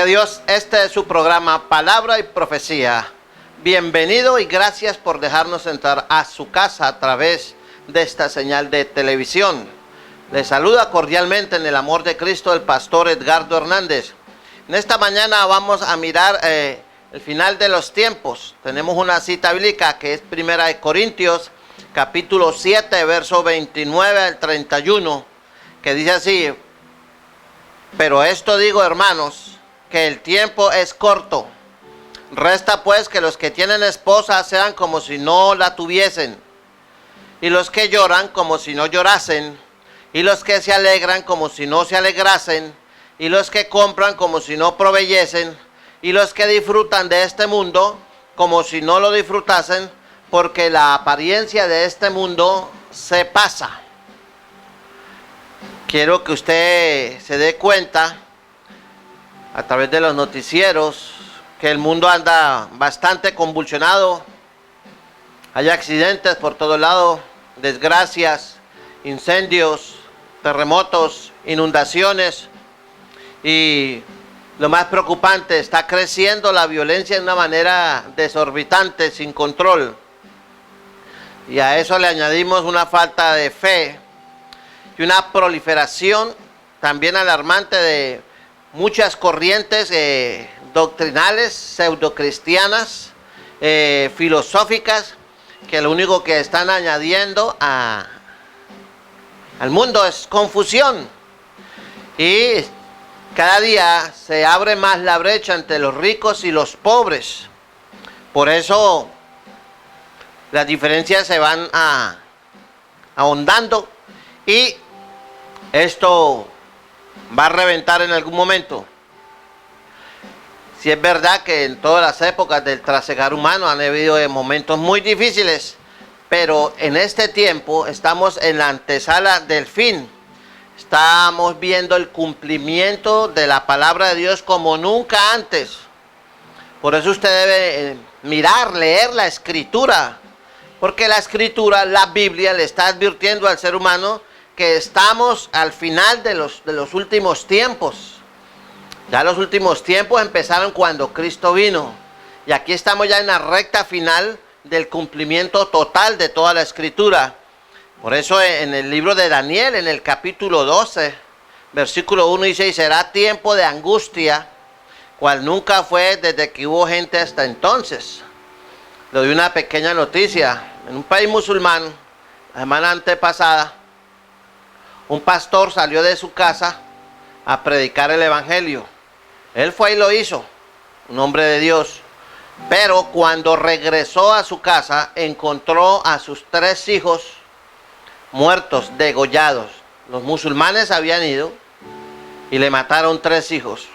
Gloria a Dios, este es su programa Palabra y Profecía. Bienvenido y gracias por dejarnos entrar a su casa a través de esta señal de televisión. Les saluda cordialmente en el amor de Cristo el pastor Edgardo Hernández. En esta mañana vamos a mirar el final de los tiempos. Tenemos una cita bíblica que es Primera de Corintios, capítulo 7, verso 29 al 31, que dice así: pero esto digo, hermanos, que el tiempo es corto. Resta pues que los que tienen esposa sean como si no la tuviesen, y los que lloran como si no llorasen, y los que se alegran como si no se alegrasen, y los que compran como si no proveyesen, y los que disfrutan de este mundo como si no lo disfrutasen, porque la apariencia de este mundo se pasa. Quiero que usted se dé cuenta a través de los noticieros que el mundo anda bastante convulsionado. Hay accidentes por todo lado, desgracias, incendios, terremotos, inundaciones, y lo más preocupante, está creciendo la violencia de una manera desorbitante, sin control. Y a eso le añadimos una falta de fe y una proliferación también alarmante de muchas corrientes doctrinales, pseudocristianas, filosóficas, que lo único que están añadiendo al mundo es confusión. Y cada día se abre más la brecha entre los ricos y los pobres. Por eso las diferencias se van ahondando y esto va a reventar en algún momento. Si es verdad que en todas las épocas del trasegar humano han habido momentos muy difíciles, pero en este tiempo estamos en la antesala del fin. Estamos viendo el cumplimiento de la palabra de Dios como nunca antes. Por eso usted debe mirar, leer la Escritura, porque la Escritura, la Biblia, le está advirtiendo al ser humano que estamos al final de los últimos tiempos. Ya los últimos tiempos empezaron cuando Cristo vino. Y aquí estamos ya en la recta final del cumplimiento total de toda la Escritura. Por eso en el libro de Daniel, en el capítulo 12, versículo 1 dice: será tiempo de angustia, cual nunca fue desde que hubo gente hasta entonces. Le doy una pequeña noticia. En un país musulmán, la semana antepasada, un pastor salió de su casa a predicar el evangelio. Él fue y lo hizo, un hombre de Dios. Pero cuando regresó a su casa, encontró a sus 3 hijos muertos, degollados. Los musulmanes habían ido y le mataron 3 hijos.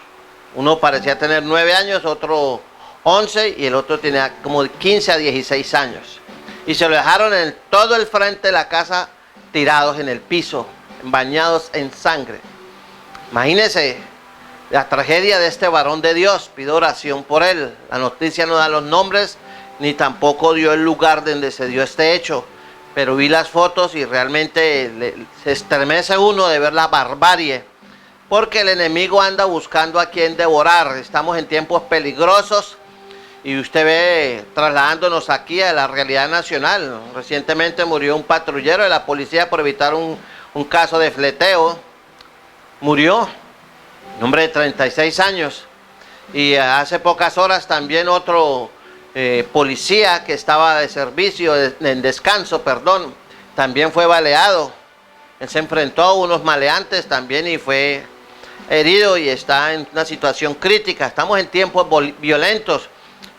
Uno parecía tener 9 años, otro 11 y el otro tenía como 15 a 16 años. Y se lo dejaron en todo el frente de la casa, tirados en el piso, bañados en sangre. Imagínense la tragedia de este varón de Dios. Pido oración por él. La noticia no da los nombres, ni tampoco dio el lugar donde se dio este hecho. Pero vi las fotos y realmente se estremece uno de ver la barbarie. Porque el enemigo anda buscando a quien devorar. Estamos en tiempos peligrosos. Y usted ve, trasladándonos aquí a la realidad nacional. Recientemente murió un patrullero de la policía por evitar un caso de fleteo. Murió, un hombre de 36 años. Y hace pocas horas también otro policía que estaba de servicio, en descanso, perdón, también fue baleado. Él se enfrentó a unos maleantes también y fue herido y está en una situación crítica. Estamos en tiempos violentos.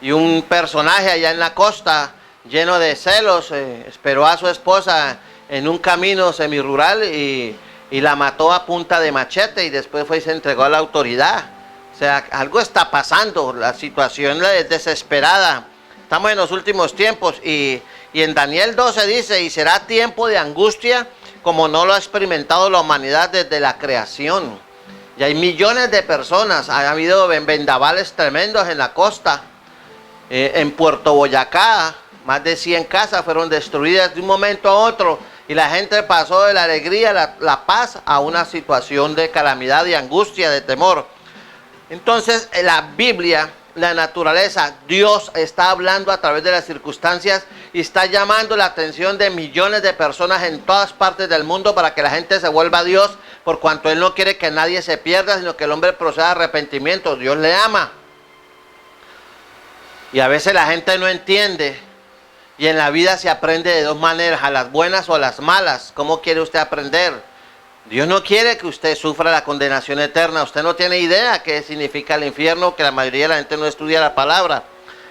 Y un personaje allá en la costa, lleno de celos, esperó a su esposa en un camino semirural y la mató a punta de machete y después fue y se entregó a la autoridad. O sea, algo está pasando, la situación es desesperada. Estamos en los últimos tiempos y en Daniel 12 dice: y será tiempo de angustia como no lo ha experimentado la humanidad desde la creación. Y hay millones de personas, ha habido vendavales tremendos en la costa. En Puerto Boyacá, más de 100 casas fueron destruidas de un momento a otro y la gente pasó de la alegría, la paz, a una situación de calamidad, de angustia, de temor. Entonces, la Biblia, la naturaleza, Dios está hablando a través de las circunstancias y está llamando la atención de millones de personas en todas partes del mundo para que la gente se vuelva a Dios, por cuanto Él no quiere que nadie se pierda, sino que el hombre proceda a arrepentimiento. Dios le ama. Y a veces la gente no entiende. Y en la vida se aprende de dos maneras, a las buenas o a las malas. ¿Cómo quiere usted aprender? Dios no quiere que usted sufra la condenación eterna. Usted no tiene idea qué significa el infierno, que la mayoría de la gente no estudia la palabra.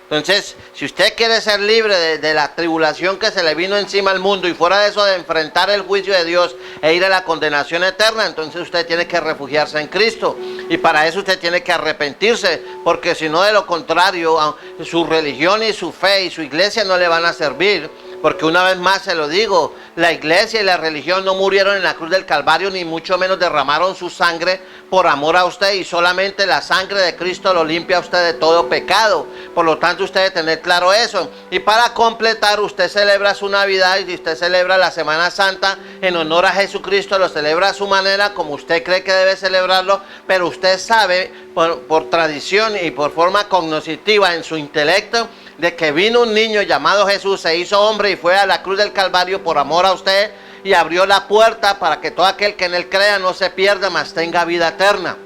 Entonces, si usted quiere ser libre de la tribulación que se le vino encima al mundo y fuera de eso de enfrentar el juicio de Dios e ir a la condenación eterna, entonces usted tiene que refugiarse en Cristo. Y para eso usted tiene que arrepentirse, porque si no, de lo contrario, su religión y su fe y su iglesia no le van a servir. Porque una vez más se lo digo, la iglesia y la religión no murieron en la cruz del Calvario, ni mucho menos derramaron su sangre por amor a usted, y solamente la sangre de Cristo lo limpia a usted de todo pecado. Por lo tanto, usted debe tener claro eso. Y para completar, usted celebra su Navidad, y si usted celebra la Semana Santa en honor a Jesucristo, lo celebra a su manera, como usted cree que debe celebrarlo, pero usted sabe por tradición y por forma cognitiva en su intelecto, de que vino un niño llamado Jesús, se hizo hombre y fue a la cruz del Calvario por amor a usted, y abrió la puerta para que todo aquel que en él crea no se pierda, mas tenga vida eterna.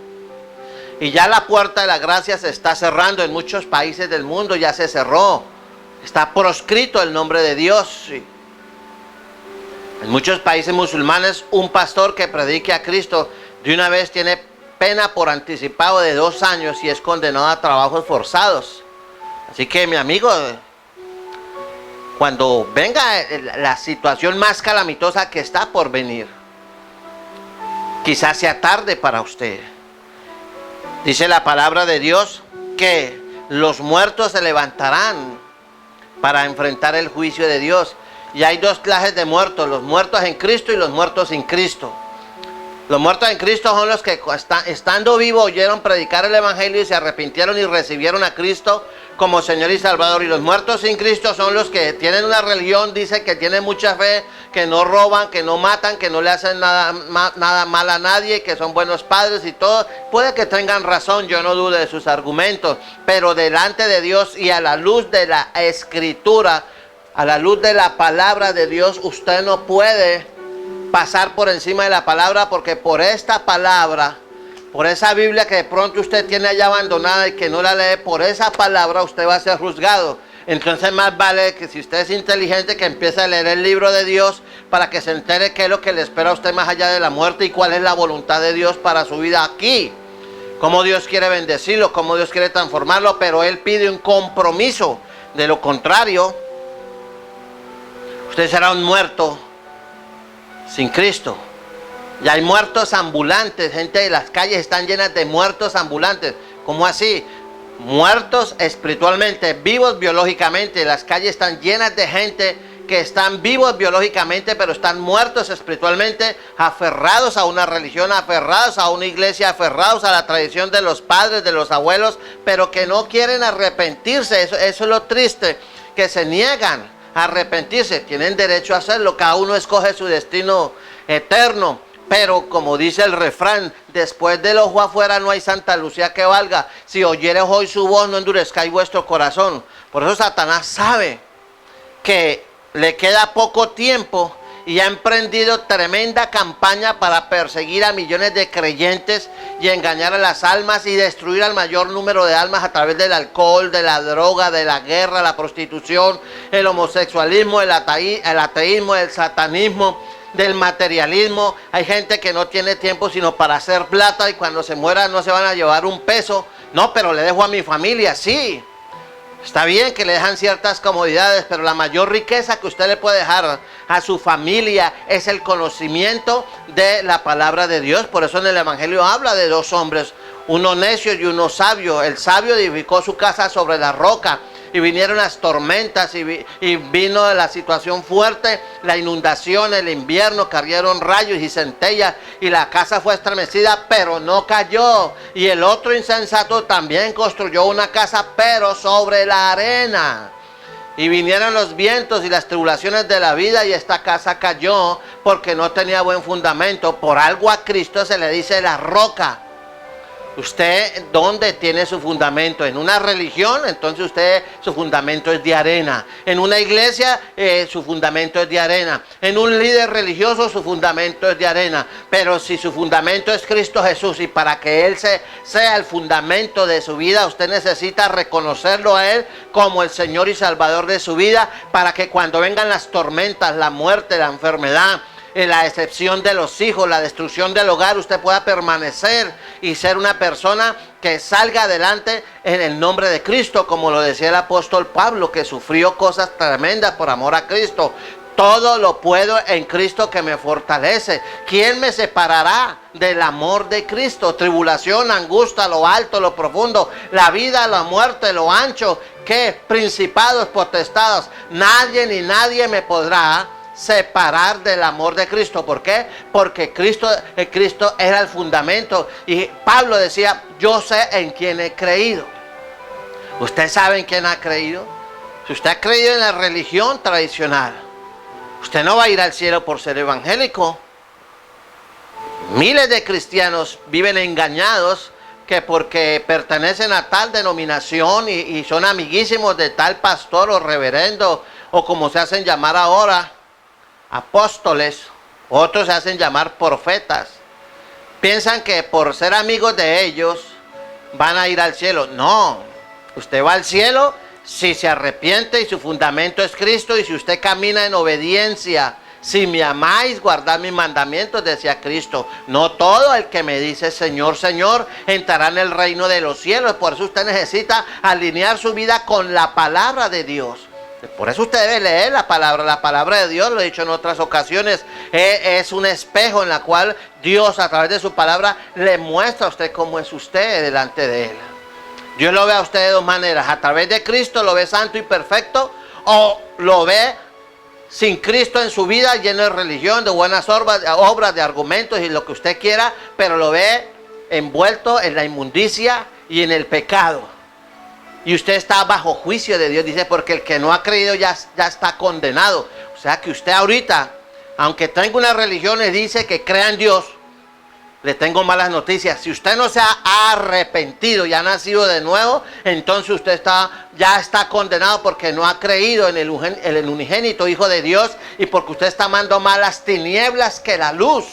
Y ya la puerta de la gracia se está cerrando en muchos países del mundo, ya se cerró, está proscrito el nombre de Dios. En muchos países musulmanes, un pastor que predique a Cristo de una vez tiene pena por anticipado de 2 años y es condenado a trabajos forzados. Así que, mi amigo, cuando venga la situación más calamitosa que está por venir, quizás sea tarde para usted. Dice la palabra de Dios que los muertos se levantarán para enfrentar el juicio de Dios. Y hay 2 clases de muertos, los muertos en Cristo y los muertos sin Cristo. Los muertos en Cristo son los que estando vivos oyeron predicar el Evangelio y se arrepintieron y recibieron a Cristo como Señor y Salvador. Y los muertos sin Cristo son los que tienen una religión, dice que tienen mucha fe, que no roban, que no matan, que no le hacen nada mal a nadie, que son buenos padres y todo. Puede que tengan razón, yo no dudo de sus argumentos, pero delante de Dios y a la luz de la Escritura, a la luz de la palabra de Dios, usted no puede pasar por encima de la palabra, porque por esta palabra, por esa Biblia que de pronto usted tiene allá abandonada y que no la lee, por esa palabra usted va a ser juzgado. Entonces más vale que si usted es inteligente, que empiece a leer el libro de Dios para que se entere qué es lo que le espera a usted más allá de la muerte y cuál es la voluntad de Dios para su vida aquí. Cómo Dios quiere bendecirlo, cómo Dios quiere transformarlo, pero Él pide un compromiso. De lo contrario, usted será un muerto sin Cristo. Y hay muertos ambulantes, gente de las calles están llenas de muertos ambulantes. ¿Cómo así? Muertos espiritualmente, vivos biológicamente. Las calles están llenas de gente que están vivos biológicamente, pero están muertos espiritualmente, aferrados a una religión, aferrados a una iglesia, aferrados a la tradición de los padres, de los abuelos, pero que no quieren arrepentirse. Eso es lo triste, que se niegan a arrepentirse. Tienen derecho a hacerlo, cada uno escoge su destino eterno, pero como dice el refrán, después del ojo afuera no hay Santa Lucía que valga. Si oyereis hoy su voz, no endurezcáis vuestro corazón. Por eso Satanás sabe que le queda poco tiempo y ha emprendido tremenda campaña para perseguir a millones de creyentes y engañar a las almas y destruir al mayor número de almas a través del alcohol, de la droga, de la guerra, la prostitución, el homosexualismo, el ateísmo, el satanismo, del materialismo. Hay gente que no tiene tiempo sino para hacer plata, y cuando se muera no se van a llevar un peso. No, pero le dejo a mi familia. Sí, está bien que le dejan ciertas comodidades, pero la mayor riqueza que usted le puede dejar a su familia es el conocimiento de la palabra de Dios. Por eso en el Evangelio habla de 2 hombres, uno necio y uno sabio. El sabio edificó su casa sobre la roca, y vinieron las tormentas y vino la situación fuerte, la inundación, el invierno, cayeron rayos y centellas y la casa fue estremecida, pero no cayó. Y el otro insensato también construyó una casa, pero sobre la arena. Y vinieron los vientos y las tribulaciones de la vida, y esta casa cayó porque no tenía buen fundamento. Por algo a Cristo se le dice la roca. ¿Usted dónde tiene su fundamento? ¿En una religión? Entonces usted, su fundamento es de arena. ¿En una iglesia? Su fundamento es de arena. ¿En un líder religioso? Su fundamento es de arena. Pero si su fundamento es Cristo Jesús, y para que Él sea el fundamento de su vida, usted necesita reconocerlo a Él como el Señor y Salvador de su vida, para que cuando vengan las tormentas, la muerte, la enfermedad, la decepción de los hijos, la destrucción del hogar, usted pueda permanecer y ser una persona que salga adelante en el nombre de Cristo, como lo decía el apóstol Pablo, que sufrió cosas tremendas por amor a Cristo. Todo lo puedo en Cristo que me fortalece. ¿Quién me separará del amor de Cristo? Tribulación, angustia, lo alto, lo profundo, la vida, la muerte, lo ancho, ¿qué? Principados, potestados. Nadie ni nadie me podrá separar del amor de Cristo. ¿Por qué? Porque Cristo era el fundamento. Y Pablo decía, yo sé en quién he creído. ¿Usted sabe en quién ha creído? Si usted ha creído en la religión tradicional, usted no va a ir al cielo por ser evangélico. Miles de cristianos viven engañados que porque pertenecen a tal denominación y son amiguísimos de tal pastor o reverendo, o como se hacen llamar ahora, apóstoles, otros se hacen llamar profetas, piensan que por ser amigos de ellos van a ir al cielo. No, usted va al cielo si se arrepiente y su fundamento es Cristo, y si usted camina en obediencia. Si me amáis, guardad mis mandamientos, decía Cristo. No todo el que me dice Señor, Señor, entrará en el reino de los cielos. Por eso usted necesita alinear su vida con la palabra de Dios. Por eso usted debe leer la palabra de Dios, lo he dicho en otras ocasiones, es un espejo en la cual Dios a través de su palabra le muestra a usted cómo es usted delante de Él. Dios lo ve a usted de dos maneras: a través de Cristo lo ve santo y perfecto, o lo ve sin Cristo en su vida, lleno de religión, de buenas obras, de argumentos y lo que usted quiera, pero lo ve envuelto en la inmundicia y en el pecado. Y usted está bajo juicio de Dios, dice, porque el que no ha creído ya está condenado. O sea que usted ahorita, aunque tenga una religión y dice que crea en Dios, le tengo malas noticias. Si usted no se ha arrepentido y ha nacido de nuevo, entonces usted ya está condenado, porque no ha creído en el unigénito Hijo de Dios, y porque usted está amando más las tinieblas que la luz.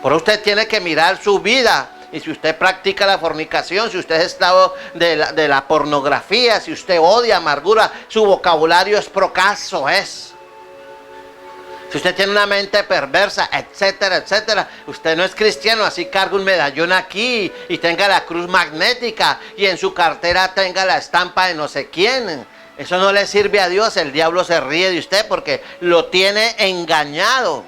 Por eso usted tiene que mirar su vida. Y si usted practica la fornicación, si usted es esclavo de la pornografía, si usted odia amargura, su vocabulario es procaso, Si usted tiene una mente perversa, etcétera, etcétera, usted no es cristiano, así carga un medallón aquí y tenga la cruz magnética y en su cartera tenga la estampa de no sé quién. Eso no le sirve a Dios. El diablo se ríe de usted porque lo tiene engañado.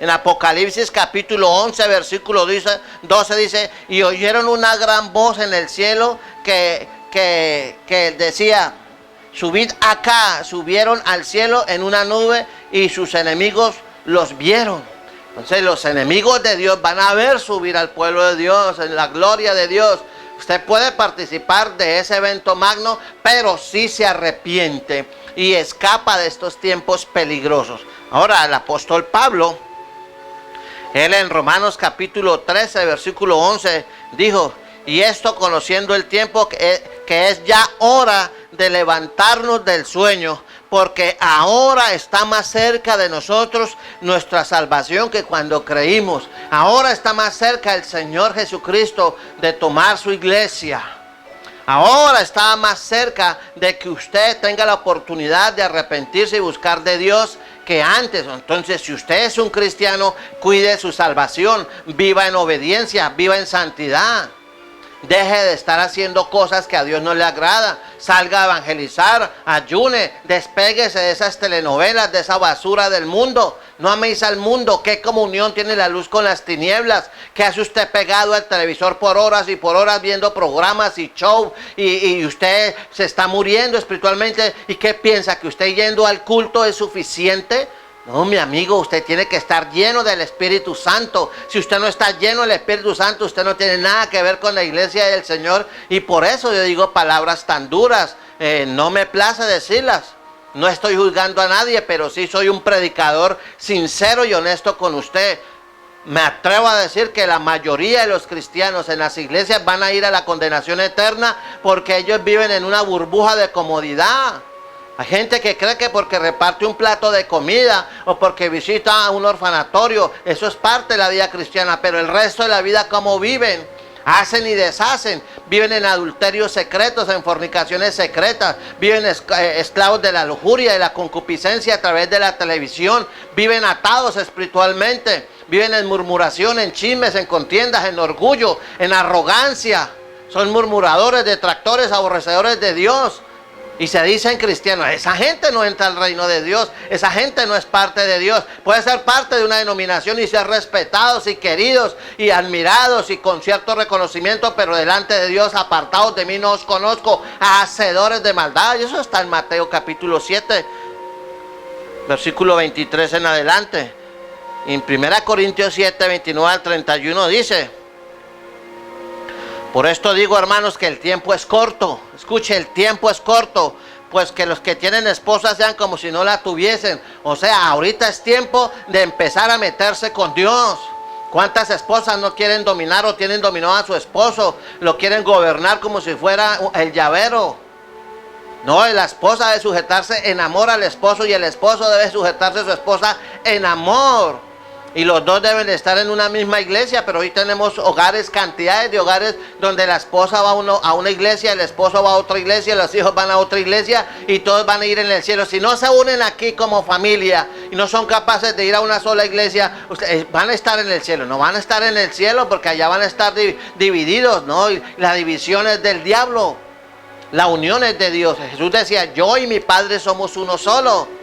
En Apocalipsis capítulo 11, versículo 12 dice, y oyeron una gran voz en el cielo que decía, subid acá. Subieron al cielo en una nube y sus enemigos los vieron. Entonces los enemigos de Dios van a ver subir al pueblo de Dios en la gloria de Dios. Usted puede participar de ese evento magno, pero si se arrepiente y escapa de estos tiempos peligrosos. Ahora el apóstol Pablo, él en Romanos capítulo 13, versículo 11, dijo, y esto conociendo el tiempo que es ya hora de levantarnos del sueño, porque ahora está más cerca de nosotros nuestra salvación que cuando creímos. Ahora está más cerca el Señor Jesucristo de tomar su iglesia. Ahora está más cerca de que usted tenga la oportunidad de arrepentirse y buscar de Dios que antes. Entonces, si usted es un cristiano, cuide su salvación, viva en obediencia, viva en santidad. Deje de estar haciendo cosas que a Dios no le agrada. Salga a evangelizar, ayune, despéguese de esas telenovelas, de esa basura del mundo. No améis al mundo. ¿Qué comunión tiene la luz con las tinieblas? ¿Qué hace usted pegado al televisor por horas y por horas viendo programas y show? Y usted se está muriendo espiritualmente. ¿Y qué piensa? ¿Que usted yendo al culto es suficiente? No, mi amigo, usted tiene que estar lleno del Espíritu Santo. Si usted no está lleno del Espíritu Santo, usted no tiene nada que ver con la iglesia del Señor. Y por eso yo digo palabras tan duras. No me place decirlas. No estoy juzgando a nadie, pero sí soy un predicador sincero y honesto con usted. Me atrevo a decir que la mayoría de los cristianos en las iglesias van a ir a la condenación eterna porque ellos viven en una burbuja de comodidad. Hay gente que cree que porque reparte un plato de comida o porque visita un orfanatorio, eso es parte de la vida cristiana, pero el resto de la vida, ¿cómo viven? Hacen y deshacen, viven en adulterios secretos, en fornicaciones secretas, viven esclavos de la lujuria, de la concupiscencia a través de la televisión, viven atados espiritualmente, viven en murmuración, en chismes, en contiendas, en orgullo, en arrogancia. Son murmuradores, detractores, aborrecedores de Dios. Y se dicen cristianos. Esa gente no entra al reino de Dios. Esa gente no es parte de Dios. Puede ser parte de una denominación y ser respetados y queridos y admirados y con cierto reconocimiento, pero delante de Dios, apartados de mí no os conozco, hacedores de maldad. Y eso está en Mateo capítulo 7, versículo 23 en adelante. En 1 Corintios 7, 29 al 31 dice: por esto digo, hermanos, que el tiempo es corto. Escuche, el tiempo es corto. Pues que los que tienen esposa sean como si no la tuviesen. O sea, ahorita es tiempo de empezar a meterse con Dios. ¿Cuántas esposas no quieren dominar o tienen dominado a su esposo? Lo quieren gobernar como si fuera el llavero. No, la esposa debe sujetarse en amor al esposo y el esposo debe sujetarse a su esposa en amor. Y los dos deben estar en una misma iglesia, pero hoy tenemos hogares, cantidades de hogares donde la esposa va a una iglesia, el esposo va a otra iglesia, los hijos van a otra iglesia y todos van a ir en el cielo. Si no se unen aquí como familia y no son capaces de ir a una sola iglesia, ustedes van a estar en el cielo. No van a estar en el cielo porque allá van a estar divididos, ¿no? Y la división es del diablo, la unión es de Dios. Jesús decía, yo y mi Padre somos uno solo.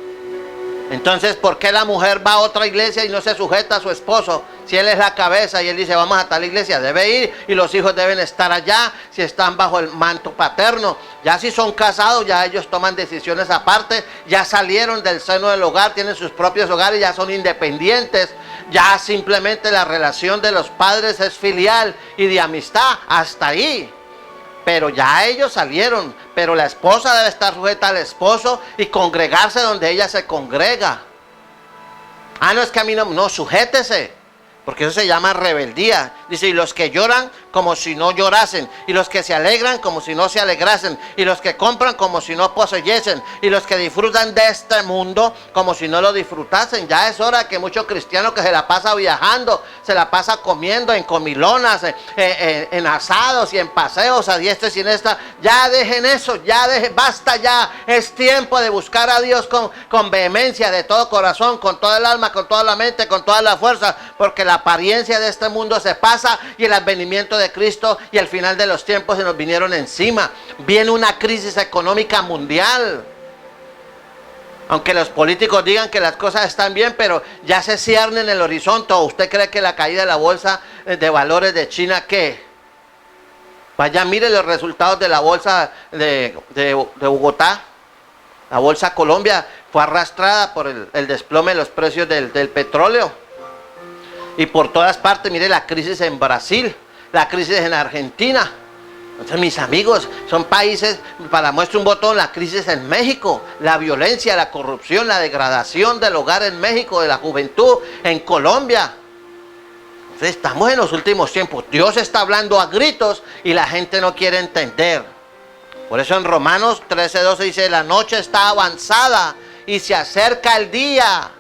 Entonces, ¿por qué la mujer va a otra iglesia y no se sujeta a su esposo? Si él es la cabeza y él dice, vamos a tal iglesia, debe ir, y los hijos deben estar allá si están bajo el manto paterno. Ya si son casados, ya ellos toman decisiones aparte, ya salieron del seno del hogar, tienen sus propios hogares, ya son independientes. Ya simplemente la relación de los padres es filial y de amistad, hasta ahí. Pero ya ellos salieron, pero la esposa debe estar sujeta al esposo y congregarse donde ella se congrega. Ah, no, es que a mí no, sujétese, porque eso se llama rebeldía. Dice, y los que lloran como si no llorasen, y los que se alegran como si no se alegrasen, y los que compran como si no poseyesen, y los que disfrutan de este mundo como si no lo disfrutasen. Ya es hora que muchos cristianos que se la pasa viajando, se la pasa comiendo en comilonas, en asados y en paseos a diestra y siniestra, ya dejen eso, basta ya. Es tiempo de buscar a Dios con vehemencia, de todo corazón, con toda el alma, con toda la mente, con toda la fuerza, porque la apariencia de este mundo se pasa y el advenimiento de Cristo y el final de los tiempos se nos vinieron encima. Viene una crisis económica mundial. Aunque los políticos digan que las cosas están bien, pero ya se cierne en el horizonte. ¿O usted cree que la caída de la bolsa de valores de China qué? Vaya, mire los resultados de la bolsa de Bogotá. La bolsa Colombia fue arrastrada por el desplome de los precios del petróleo. Y por todas partes, mire la crisis en Brasil, la crisis en Argentina. Entonces, mis amigos, son países, para muestra un botón, la crisis en México, la violencia, la corrupción, la degradación del hogar en México, de la juventud, en Colombia. Entonces, estamos en los últimos tiempos. Dios está hablando a gritos y la gente no quiere entender. Por eso en Romanos 13:12 dice, la noche está avanzada y se acerca el día.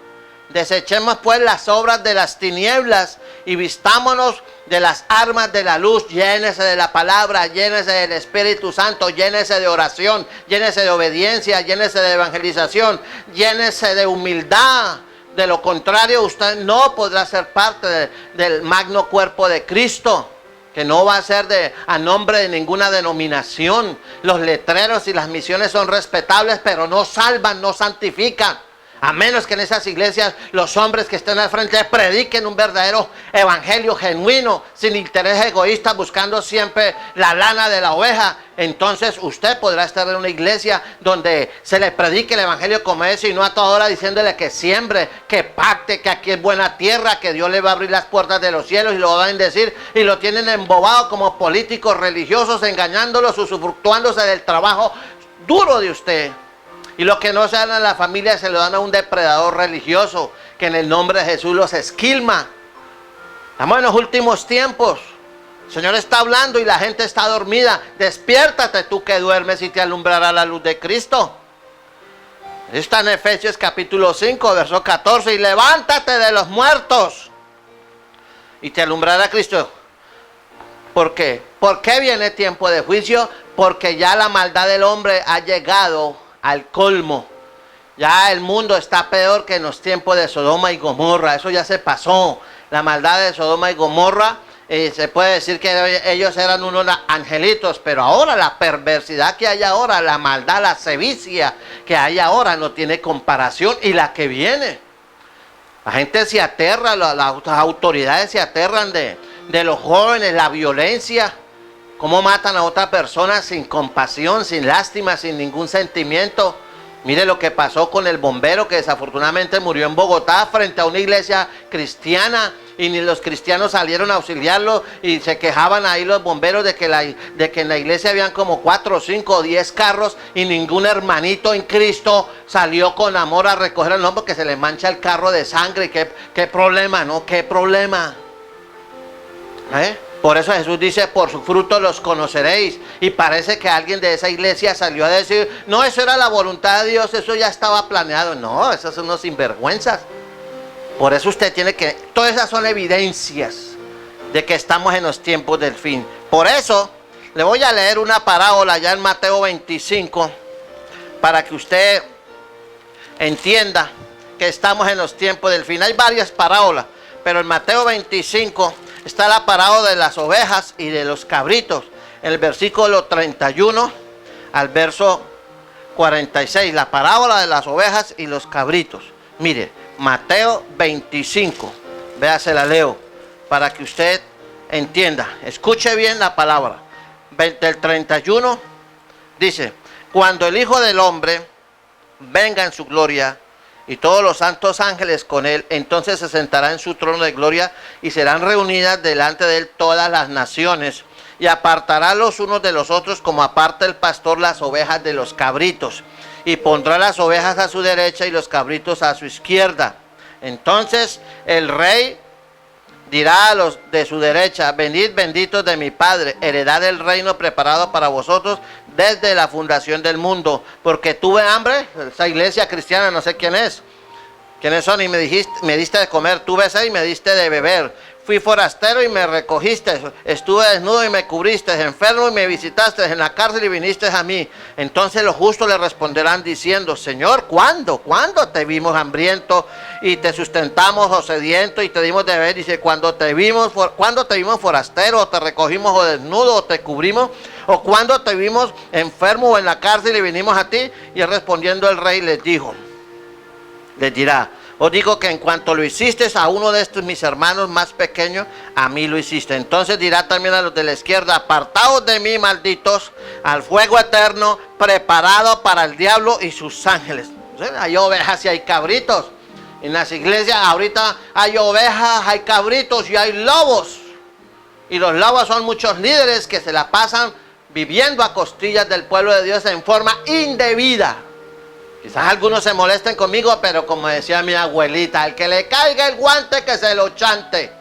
Desechemos pues las obras de las tinieblas y vistámonos de las armas de la luz. Llénese de la palabra, llénese del Espíritu Santo, llénese de oración, llénese de obediencia, llénese de evangelización, llénese de humildad. De lo contrario, usted no podrá ser parte del magno cuerpo de Cristo, que no va a ser a nombre de ninguna denominación. Los letreros y las misiones son respetables, pero no salvan, no santifican. A menos que en esas iglesias los hombres que estén al frente prediquen un verdadero evangelio genuino, sin interés egoísta, buscando siempre la lana de la oveja. Entonces usted podrá estar en una iglesia donde se le predique el evangelio como es, y no a toda hora diciéndole que siembre, que pacte, que aquí es buena tierra, que Dios le va a abrir las puertas de los cielos y lo va a bendecir, y lo tienen embobado como políticos religiosos, engañándolos, usufructuándose del trabajo duro de usted. Y lo que no se dan a la familia se lo dan a un depredador religioso que en el nombre de Jesús los esquilma. Estamos en los últimos tiempos. El Señor está hablando y la gente está dormida. Despiértate tú que duermes y te alumbrará la luz de Cristo. Está en Efesios capítulo 5, verso 14. Y levántate de los muertos y te alumbrará Cristo. ¿Por qué? ¿Por qué viene tiempo de juicio? Porque ya la maldad del hombre ha llegado al colmo. Ya el mundo está peor que en los tiempos de Sodoma y Gomorra. Eso ya se pasó. La maldad de Sodoma y Gomorra, se puede decir que ellos eran unos angelitos, pero ahora la perversidad que hay ahora, la maldad, la sevicia que hay ahora no tiene comparación, y la que viene. La gente se aterra, las autoridades se aterran de los jóvenes, la violencia, cómo matan a otra persona sin compasión, sin lástima, sin ningún sentimiento. Mire lo que pasó con el bombero que desafortunadamente murió en Bogotá frente a una iglesia cristiana, y ni los cristianos salieron a auxiliarlo, y se quejaban ahí los bomberos de que en la iglesia habían como 4, 5 o 10 carros, y ningún hermanito en Cristo salió con amor a recoger el nombre, porque se le mancha el carro de sangre. ¿Qué problema, no? ¿Qué problema? Por eso Jesús dice, por su fruto los conoceréis. Y parece que alguien de esa iglesia salió a decir, no, eso era la voluntad de Dios, eso ya estaba planeado. No, esos son unos sinvergüenzas. Por eso usted tiene que, todas esas son evidencias de que estamos en los tiempos del fin. Por eso le voy a leer una parábola ya en Mateo 25, para que usted entienda que estamos en los tiempos del fin. Hay varias parábolas, pero en Mateo 25 está la parábola de las ovejas y de los cabritos, en el versículo 31 al verso 46, la parábola de las ovejas y los cabritos. Mire, Mateo 25, véase, la leo para que usted entienda. Escuche bien la palabra. Del 31 dice, cuando el Hijo del Hombre venga en su gloria y todos los santos ángeles con él, entonces se sentará en su trono de gloria, y serán reunidas delante de él todas las naciones, y apartará los unos de los otros, como aparta el pastor las ovejas de los cabritos, y pondrá las ovejas a su derecha y los cabritos a su izquierda. Entonces el rey dirá a los de su derecha, venid benditos de mi Padre, heredad del reino preparado para vosotros desde la fundación del mundo, porque tuve hambre. Esa iglesia cristiana, no sé quiénes son, y me diste de comer, tuve sed y me diste de beber, fui forastero y me recogiste, estuve desnudo y me cubriste, enfermo y me visitaste, en la cárcel y viniste a mí. Entonces los justos le responderán diciendo, Señor, ¿cuándo te vimos hambriento y te sustentamos, o sediento y te dimos de beber? Dice, ¿cuándo te vimos forastero, o te recogimos, o desnudo, o te cubrimos? ¿O cuándo te vimos enfermo o en la cárcel y vinimos a ti? Y respondiendo el rey les dirá, os digo que en cuanto lo hiciste a uno de estos mis hermanos más pequeños, a mí lo hiciste. Entonces dirá también a los de la izquierda, apartaos de mí, malditos, al fuego eterno preparado para el diablo y sus ángeles. Hay ovejas y hay cabritos. En las iglesias ahorita hay ovejas, hay cabritos y hay lobos. Y los lobos son muchos líderes que se la pasan viviendo a costillas del pueblo de Dios en forma indebida. Quizás algunos se molesten conmigo, pero como decía mi abuelita, el que le caiga el guante que se lo chante.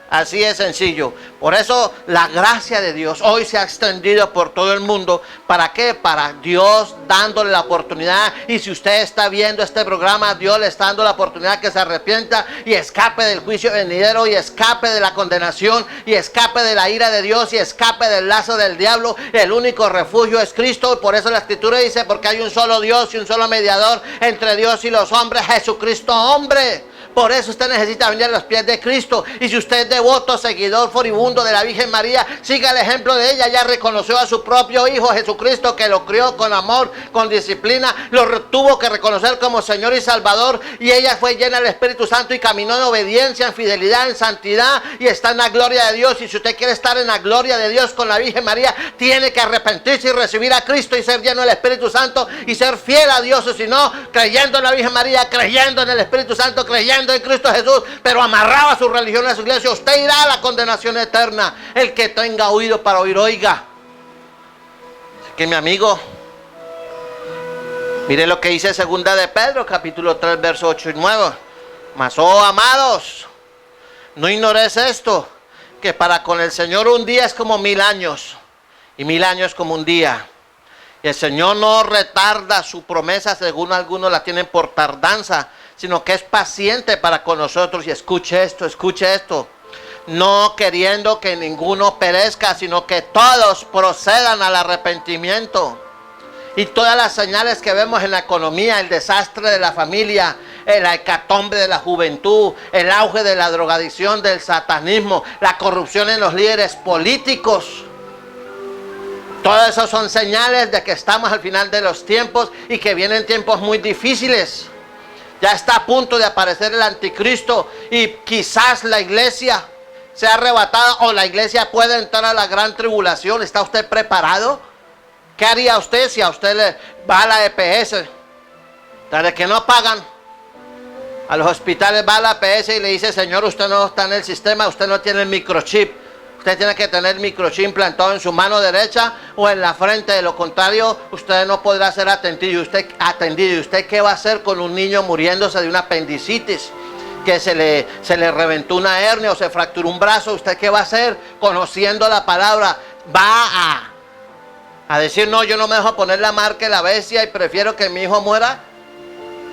Así es sencillo. Por eso la gracia de Dios hoy se ha extendido por todo el mundo. ¿Para qué? Para Dios dándole la oportunidad. Y si usted está viendo este programa, Dios le está dando la oportunidad que se arrepienta y escape del juicio venidero, y escape de la condenación, y escape de la ira de Dios, y escape del lazo del diablo. El único refugio es Cristo. Por eso la Escritura dice, porque hay un solo Dios y un solo mediador entre Dios y los hombres, Jesucristo hombre. Por eso usted necesita venir a los pies de Cristo. Y si usted es devoto, seguidor furibundo de la Virgen María, siga el ejemplo de ella. Ya reconoció a su propio Hijo Jesucristo, que lo crió con amor, con disciplina. Lo tuvo que reconocer como Señor y Salvador. Y ella fue llena del Espíritu Santo y caminó en obediencia, en fidelidad, en santidad. Y está en la gloria de Dios. Y si usted quiere estar en la gloria de Dios con la Virgen María, tiene que arrepentirse y recibir a Cristo y ser lleno del Espíritu Santo y ser fiel a Dios. O si no, creyendo en la Virgen María, creyendo en el Espíritu Santo, creyendo en Cristo Jesús, pero amarrado a su religión, a su iglesia, usted irá a la condenación eterna. El que tenga oído para oír, oiga. Así que mi amigo, mire lo que dice segunda de Pedro, capítulo 3, verso 8 y 9. Mas, oh amados, No ignores esto, que para con el Señor un día es como 1000 años, y 1000 años como un día. Y el Señor no retarda su promesa, según algunos la tienen por tardanza, sino que es paciente para con nosotros. Y escuche esto. No queriendo que ninguno perezca, sino que todos procedan al arrepentimiento. Y todas las señales que vemos en la economía, el desastre de la familia, la hecatombe de la juventud, el auge de la drogadicción, del satanismo, la corrupción en los líderes políticos. Todo eso son señales de que estamos al final de los tiempos y que vienen tiempos muy difíciles. Ya está a punto de aparecer el anticristo y quizás la iglesia sea arrebatada o la iglesia pueda entrar a la gran tribulación. ¿Está usted preparado? ¿Qué haría usted si a usted le va a la EPS? Desde que no pagan, a los hospitales va a la EPS y le dice: señor, usted no está en el sistema, usted no tiene el microchip. Usted tiene que tener el microchip implantado en su mano derecha o en la frente. De lo contrario, usted no podrá ser atendido. ¿Y usted qué va a hacer con un niño muriéndose de una apendicitis? Que se le reventó una hernia o se fracturó un brazo. ¿Usted qué va a hacer? Conociendo la palabra, va a decir: no, yo no me dejo poner la marca de la bestia y prefiero que mi hijo muera.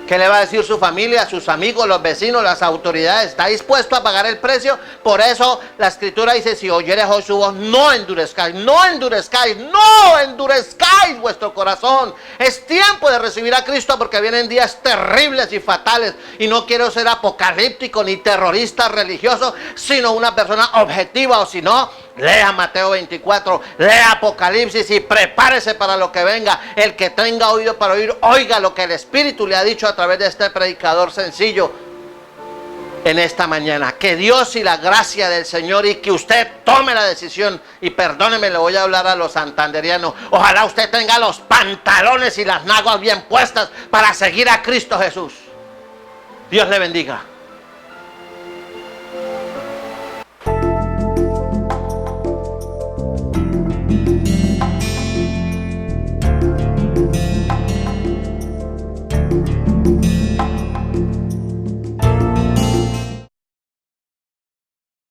¿Qué le va a decir su familia, sus amigos, los vecinos, las autoridades? ¿Está dispuesto a pagar el precio? Por eso la escritura dice: si oyeres hoy su voz, no endurezcáis vuestro corazón. Es tiempo de recibir a Cristo, porque vienen días terribles y fatales. Y no quiero ser apocalíptico ni terrorista religioso, sino una persona objetiva. O si no, lea Mateo 24, lea Apocalipsis y prepárese para lo que venga. El que tenga oído para oír, oiga lo que el Espíritu le ha dicho a través de este predicador sencillo en esta mañana. Que Dios y la gracia del Señor, y que usted tome la decisión. Y perdóneme, le voy a hablar a los santanderianos. Ojalá usted tenga los pantalones y las nalgas bien puestas para seguir a Cristo Jesús. Dios le bendiga.